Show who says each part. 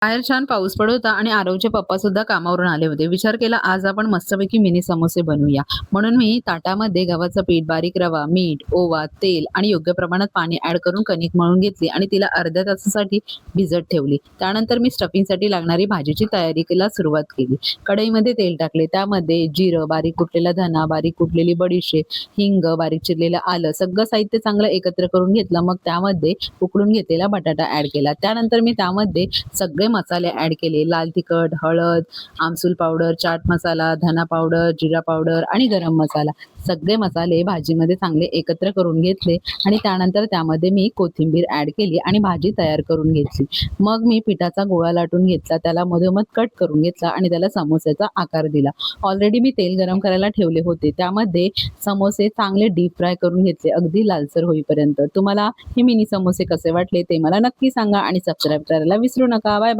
Speaker 1: बाहेर छान पाऊस पडत होता आणि आरवचे पप्पा सुद्धा कामावरून आले होते. विचार केला आज आपण मस्तपैकी मिनी समोसे बनवूया. म्हणून मी ताटामध्ये गव्हाचं पीठ, बारीक रवा, मीठ, ओवा, तेल आणि योग्य प्रमाणात पाणी ॲड करून कणिक मळून घेतली आणि तिला अर्ध्या तासासाठी भिजत ठेवली. त्यानंतर मी स्टफिंगसाठी लागणारी भाजीची तयारीला सुरुवात केली. कढईमध्ये तेल टाकले. त्यामध्ये जिरं, बारीक कुटलेला धना, बारीक कुटलेली बडीशेप, हिंग, बारीक चिरलेलं आलं सगळं साहित्य चांगलं एकत्र करून घेतलं. मग त्यामध्ये उकडून घेतलेला बटाटा ॲड केला. त्यानंतर मी त्यामध्ये सगळे मसाले ॲड केले. लाल तिखट, हळद, आमसूल पावडर, चाट मसाला, धना पावडर, जिरा पावडर आणि गरम मसाला सगळे मसाले भाजीमध्ये चांगले एकत्र करून घेतले आणि त्यानंतर त्यामध्ये मी कोथिंबीर ॲड केली आणि भाजी तयार करून घेतली. मग मी पिठाचा गोळा लाटून घेतला, त्याला मधोमध कट करून घेतला आणि त्याला समोस्याचा आकार दिला. ऑलरेडी मी तेल गरम करायला ठेवले होते. त्यामध्ये समोसे चांगले डीप फ्राय करून घेतले अगदी लालसर होईपर्यंत. तुम्हाला हे मिनी समोसे कसे वाटले ते मला नक्की सांगा आणि सबस्क्राईब करायला विसरू नका. Bye bye.